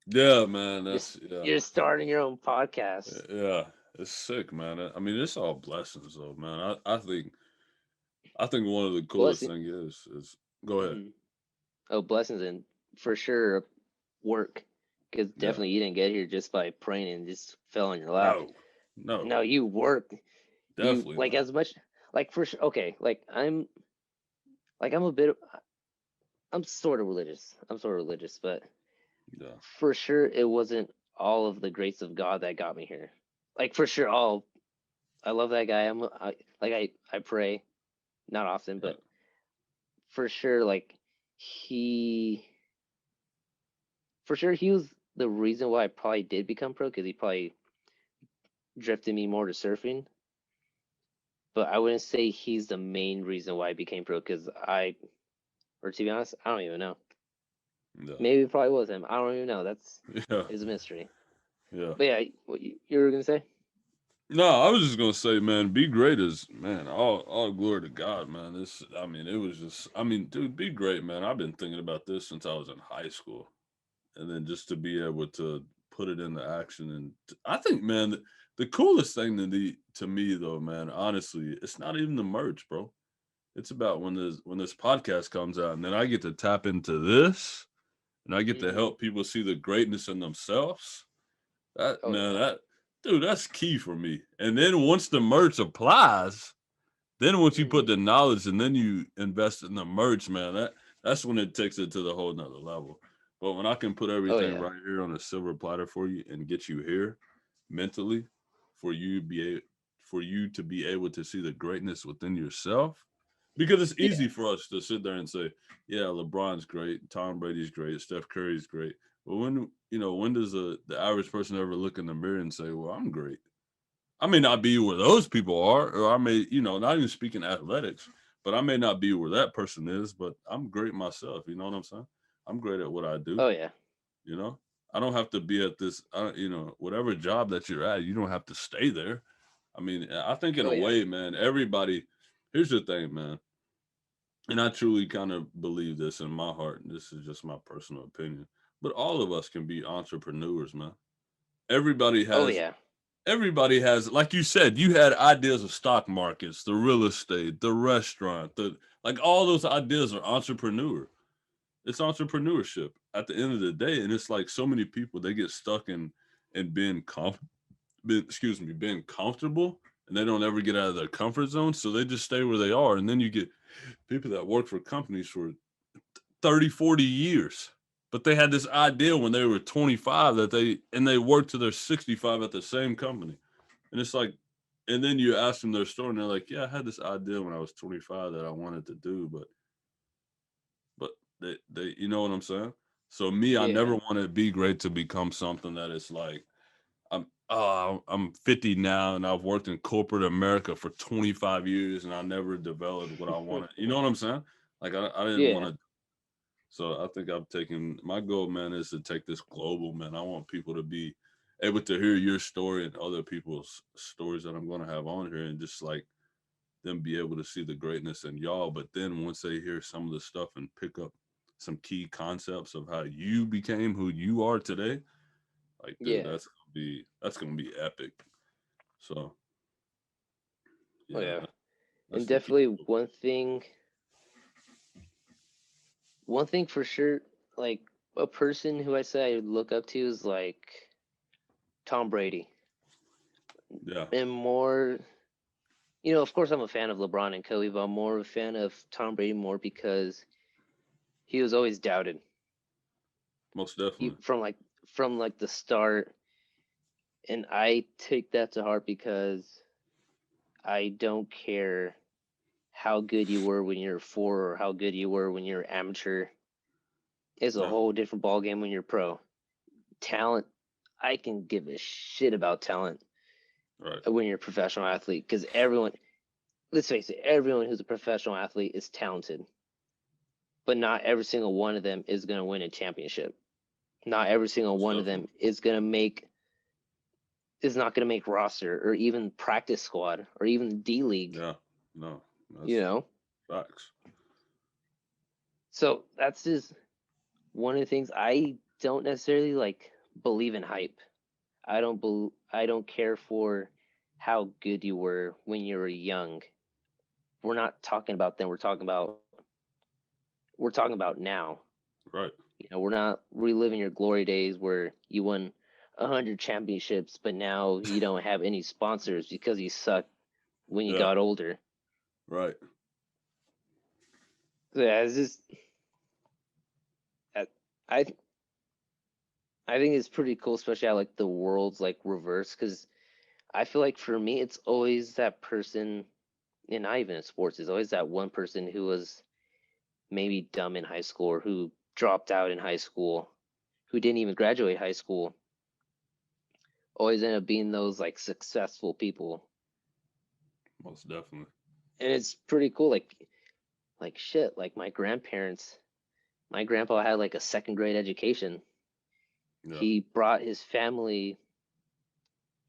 S1: yeah, man.
S2: You're
S1: That's yeah,
S2: you're starting your own podcast.
S1: yeah. It's sick, man. It's all blessings, though, man. I think one of the coolest
S2: Blessing.
S1: thing is go ahead.
S2: hmm Oh, blessings and for sure work. because
S1: Yeah.
S2: definitely you didn't get here just by praying and just fell in your lap.
S1: No. No.
S2: No, you worked. You
S1: Definitely
S2: like
S1: not.
S2: as much like for sure. Okay, I'm a bit. I'm sort of religious. But
S1: Yeah.
S2: for sure it wasn't all of the grace of God that got me here. Like for sure, all I love that guy. I pray not often,
S1: Yeah.
S2: but for sure, like he for sure he was the reason why I probably did become pro because he probably drifted me more to surfing. But I wouldn't say he's the main reason why I became pro because or to be honest, I don't even know.
S1: Yeah.
S2: Maybe it probably was him. I don't even know. That's
S1: Yeah.
S2: is a mystery.
S1: Yeah.
S2: But yeah, what you were gonna say?
S1: No, I was just gonna say, man, be great is man, all glory to God, man. This I mean, it was just I mean, dude, be great, man. I've been thinking about this since I was in high school. And then just to be able to put it into action and I think, man, the coolest thing to me though, man, honestly, it's not even the merch, bro. It's about when this podcast comes out and then I get to tap into this and I get to
S2: Hmm.
S1: help people see the greatness in themselves. That
S2: Oh
S1: man,
S2: yeah,
S1: that dude, that's key for me. And then once the merch applies, then once you put
S2: hmm
S1: the knowledge and then you invest in the merch, man, that's when it takes it to the whole nother level. But when I can put
S2: oh
S1: everything
S2: yeah,
S1: right here on a silver platter for you and get you here mentally, for you be a, for you to be able to see the greatness within yourself, because it's
S2: yeah,
S1: easy for us to sit there and say, yeah, LeBron's great, Tom Brady's great, Steph Curry's great. But when does the average person ever look in the mirror and say, well, I'm great? I may not be where those people are, or I may, not even speaking athletics, but I may not be where that person is, but I'm great myself. You know what I'm saying? I'm great at what I do.
S2: oh yeah,
S1: You know, I don't have to be at this, whatever job that you're at, you don't have to stay there. I mean, I think in
S2: oh
S1: a
S2: yeah,
S1: way, man, everybody, here's the thing, man, and I truly kind of believe this in my heart, and this is just my personal opinion, but all of us can be entrepreneurs, man. Everybody
S2: oh
S1: has
S2: yeah,
S1: everybody has, like you said, you had ideas of stock markets, the real estate, the restaurant, the like all those ideas are entrepreneur. It's entrepreneurship at the end of the day. And it's like so many people they get stuck in being comfortable and they don't ever get out of their comfort zone. So they just stay where they are. And then you get people that work for companies for 30, 40 years. But they had this idea when they were 25 they worked to their 65 at the same company. And it's like, and then you ask them their story, and they're like, "Yeah, I had this idea when I was 25 that I wanted to do, but you know what I'm saying." So me, I
S2: yeah,
S1: never want to be great to become something that is like, I'm 50 now, and I've worked in corporate America for 25 years, and I never developed what I wanted. You know what I'm saying? Like I didn't want
S2: yeah,
S1: to. So I think I've taken my goal, man, is to take this global, man. I want people to be able to hear your story and other people's stories that I'm going to have on here, and just like them be able to see the greatness in y'all. But then once they hear some of the stuff and pick up some key concepts of how you became who you are today, like dude,
S2: yeah,
S1: that's gonna be epic. So
S2: oh
S1: yeah,
S2: yeah,
S1: that's
S2: and
S1: the key.
S2: definitely one thing for sure, like a person who I say I look up to is like Tom Brady,
S1: Yeah,
S2: and more. Of course, I'm a fan of LeBron and Kobe, but I'm more of a fan of Tom Brady more because he was always doubted
S1: most definitely.
S2: from the start, and I take that to heart because I don't care how good you were when you're four or how good you were when you're amateur. It's a
S1: Yeah,
S2: whole different ball game when you're pro. Talent, I can give a shit about talent
S1: right.
S2: when you're a professional athlete because everyone, let's face it, everyone who's a professional athlete is talented, but not every single one of them is going to win a championship. Not every single
S1: Most
S2: one of them
S1: definitely.
S2: is not going to make roster or even practice squad or even D League,
S1: Yeah, no,
S2: you
S1: that's
S2: know?
S1: facts.
S2: So that's just one of the things I don't necessarily like believe in hype. I don't care for how good you were when you were young. We're not talking about then, we're talking about now.
S1: Right.
S2: We're not reliving your glory days where you won 100 championships, but now you don't have any sponsors because you sucked when you
S1: Yeah,
S2: got older.
S1: right.
S2: So, yeah, it's just I I I think it's pretty cool, especially how like the world's like reverse. Because I feel like for me, it's always that person, and not even in sports, it's always that one person who was maybe dumb in high school or who dropped out in high school, who didn't even graduate high school, always end up being those like successful people.
S1: Most definitely.
S2: And it's pretty cool. Like shit, like my grandpa had like a second grade education.
S1: Yeah,
S2: He brought his family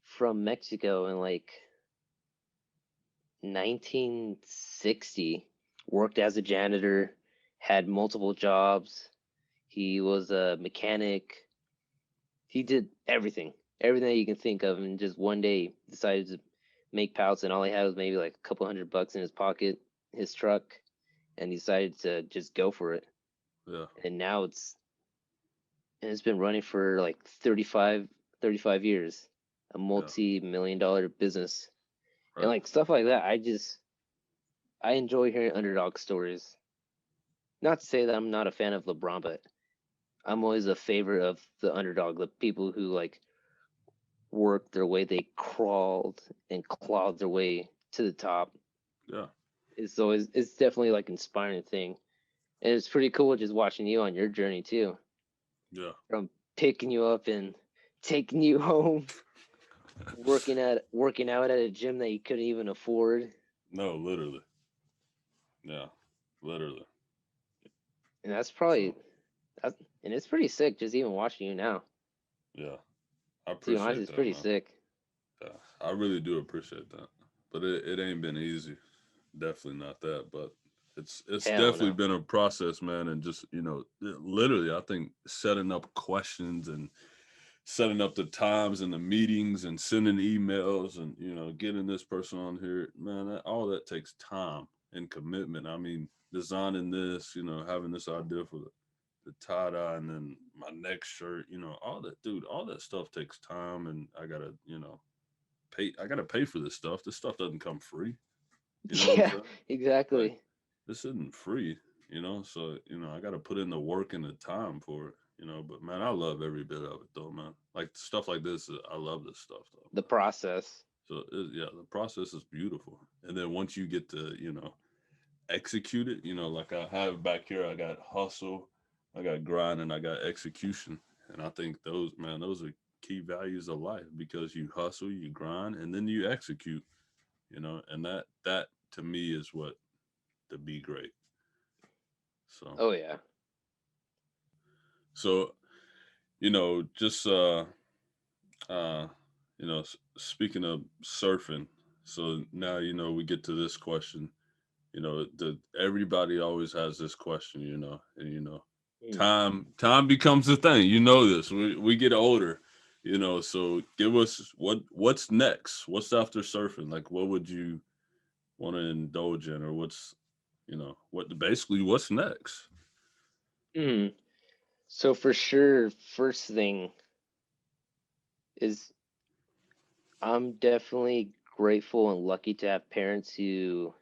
S2: from Mexico in like 1960, worked as a janitor, had multiple jobs. He was a mechanic. He did everything that you can think of, and just one day decided to make pouts, and all he had was maybe like a couple $100 in his pocket, his truck, and he decided to just go for it.
S1: yeah,
S2: And now it's been running for like 35 years, a
S1: yeah.
S2: multi-million-dollar business, and
S1: Right.
S2: like stuff like that. I enjoy hearing underdog stories. Not to say that I'm not a fan of LeBron, but I'm always a favorite of the underdog, the people who like worked their way, they crawled and clawed their way to the top.
S1: Yeah,
S2: It's definitely like inspiring thing. And it's pretty cool just watching you on your journey too.
S1: yeah.
S2: From picking you up and taking you home, working out at a gym that you couldn't even afford.
S1: No, literally. Yeah, literally.
S2: And that's
S1: So
S2: probably that and it's pretty sick just even watching you now.
S1: yeah, I
S2: To be honest,
S1: appreciate
S2: it's
S1: that,
S2: pretty
S1: man.
S2: sick.
S1: Yeah, I really do appreciate that. But it ain't been easy. Definitely not that. But it's
S2: Hell
S1: definitely
S2: no.
S1: been a process, man. And just literally, I think setting up questions and setting up the times and the meetings and sending emails and getting this person on here, man. All that takes time and commitment. I mean, designing this, having this idea for the tie dye and then my next shirt, all that, dude. All that stuff takes time, and I gotta, pay. I gotta pay for this stuff. This stuff doesn't come free. You know what I'm
S2: Yeah,
S1: saying? Like
S2: exactly.
S1: this isn't free. So I gotta put in the work and the time for it. But man, I love every bit of it though, man. Like stuff like this, I love this stuff though,
S2: The
S1: man.
S2: process.
S1: So yeah, the process is beautiful, and then once you get to execute it, like I have back here, I got hustle, I got grind, and I got execution, and I think those are key values of life because you hustle, you grind, and then you execute. And that to me is what to be great. So
S2: Oh yeah.
S1: so just uh speaking of surfing, so now we get to this question. Everybody always has this question, and
S2: Mm.
S1: time becomes a thing. This. We get older, so give us what's next? What's after surfing? Like what would you want to indulge in, or what's next?
S2: Mm. So for sure, first thing is I'm definitely grateful and lucky to have parents who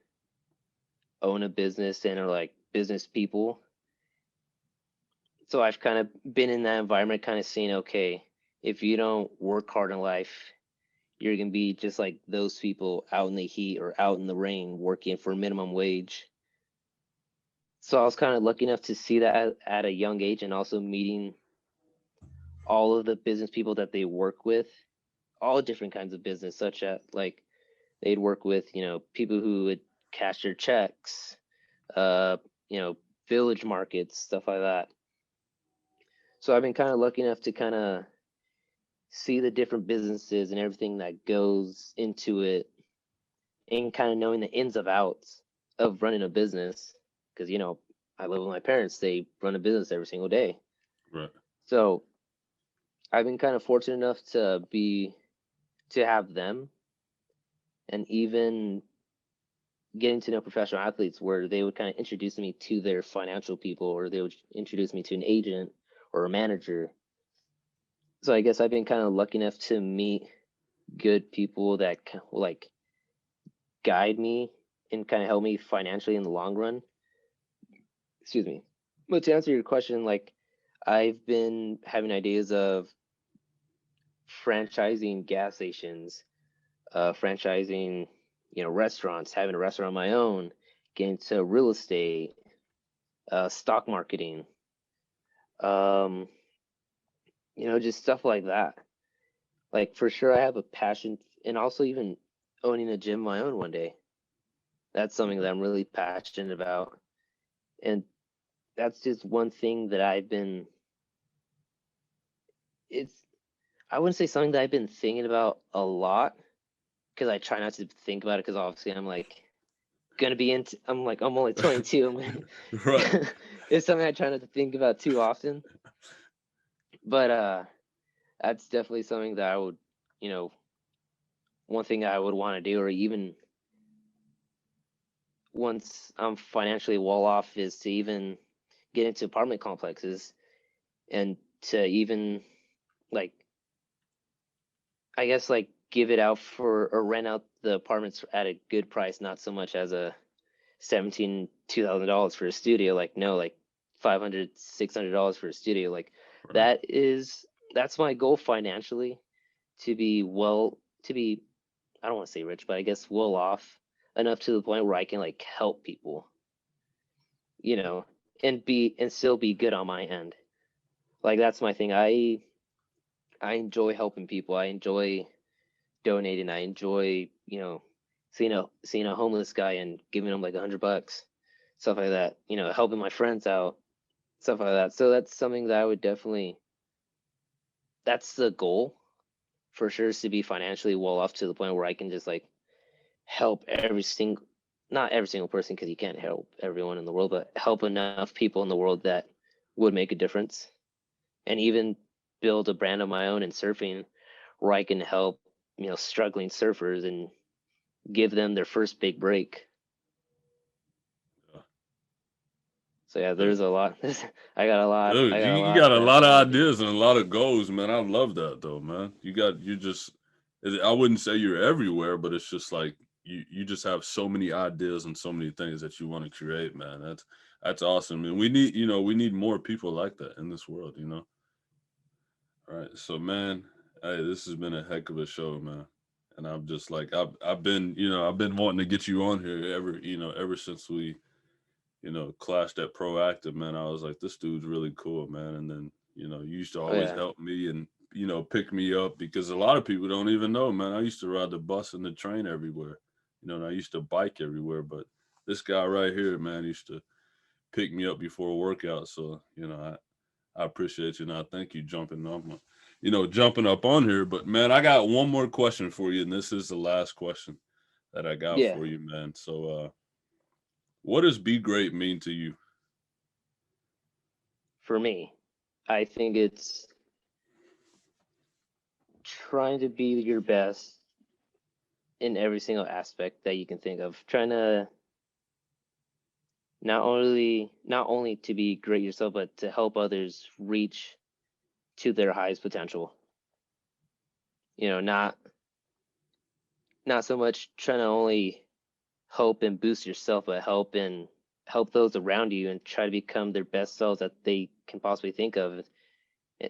S2: own a business and are like business people. So I've kind of been in that environment, kind of seeing, okay, if you don't work hard in life, you're gonna be just like those people out in the heat or out in the rain working for minimum wage. So I was kind of lucky enough to see that at a young age, and also meeting all of the business people that they work with, all different kinds of business, such as like they'd work with, people who would cash their checks, uh, you know, village markets, stuff like that. So I've been kind of lucky enough to kind of see the different businesses and everything that goes into it, and kind of knowing the ins and outs of running a business. Because I live with my parents; they run a business every single day.
S1: Right.
S2: So I've been kind of fortunate enough to have them, and even getting to know professional athletes where they would kind of introduce me to their financial people, or they would introduce me to an agent, or a manager. So I guess I've been kind of lucky enough to meet good people that will like guide me and kind of help me financially in the long run. Excuse me. But to answer your question, like I've been having ideas of franchising gas stations, franchising, restaurants, having a restaurant of my own, getting into real estate, stock marketing, um, just stuff like that. Like for sure, I have a passion, and also even owning a gym of my own one day. That's something that I'm really passionate about, and that's just one thing that I've been. It's I wouldn't say something that I've been thinking about a lot because I try not to think about it because obviously I'm like gonna be into. I'm only 22.
S1: Right.
S2: It's something I try not to think about too often, but that's definitely something that I would, you know, one thing I would want to do, or even once I'm financially well off, is to even get into apartment complexes and to even like, I guess like give it out for or rent out the apartments at a good price, not so much as a 2,000 $2,000 for a studio. Like no, like 500 $600 for a studio. Like
S1: Right.
S2: that is that's my goal financially, to be to be, I don't want to say rich, but I guess well off enough to the point where I can like help people, and still be good on my end. Like that's my thing. I enjoy helping people. I enjoy donating. I enjoy, seeing a homeless guy and giving him like $100, stuff like that. Helping my friends out, stuff like that. So that's something that I would definitely. That's the goal for sure, is to be financially well off to the point where I can just like help not every single person, because you can't help everyone in the world, but help enough people in the world that would make a difference, and even build a brand of my own in surfing where I can help, struggling surfers and give them their first big break.
S1: Yeah.
S2: So yeah,
S1: Dude,
S2: there's a lot. I
S1: dude,
S2: got a
S1: you
S2: lot
S1: got a
S2: that
S1: lot of
S2: I want to do.
S1: ideas and a lot of goals, man. I love that though, man. You just I wouldn't say you're everywhere, but it's just like you just have so many ideas and so many things that you want to create, man. That's awesome. And we need more people like that in this world. All right. So man, hey, this has been a heck of a show, man. And I'm just like I've been wanting to get you on here ever since we clashed at Proactive, man. I was like, this dude's really cool, man. And then, you used to
S2: Oh
S1: always
S2: yeah,
S1: help me and, pick me up because a lot of people don't even know, man. I used to ride the bus and the train everywhere, and I used to bike everywhere. But this guy right here, man, used to pick me up before a workout. So, I appreciate you. And I thank you jumping up on here. But man, I got one more question for you. And this is the last question that I got
S2: yeah.
S1: for you, man. So, what does be great mean to you?
S2: For me, I think it's trying to be your best in every single aspect that you can think of. Trying to not only to be great yourself, but to help others reach to their highest potential. Not so much trying to only help and boost yourself, but help those around you and try to become their best selves that they can possibly think of,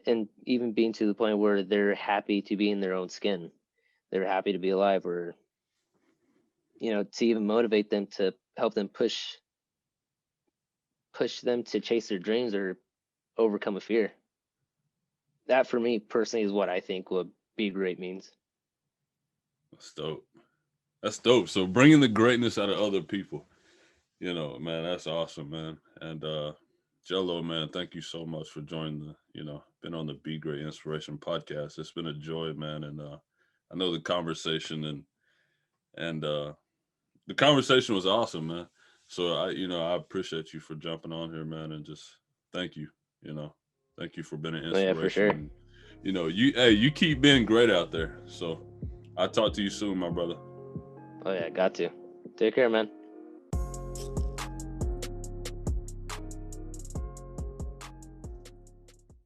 S2: and even being to the point where they're happy to be in their own skin. They're happy to be alive, or to even motivate them, to help them push them to chase their dreams or overcome a fear. That for me personally is what I think what be great means.
S1: That's dope. That's dope. So bringing the greatness out of other people, man, that's awesome, man. And Jello, man, thank you so much for joining been on the Be Great Inspiration podcast. It's been a joy, man. And I know and the conversation was awesome, man. So I appreciate you for jumping on here, man, and just thank you, you know, thank you for being an
S2: Oh yeah, for
S1: inspiration.
S2: sure.
S1: And you keep being great out there. So I'll talk to you soon, my brother.
S2: Oh yeah, got to. Take care, man.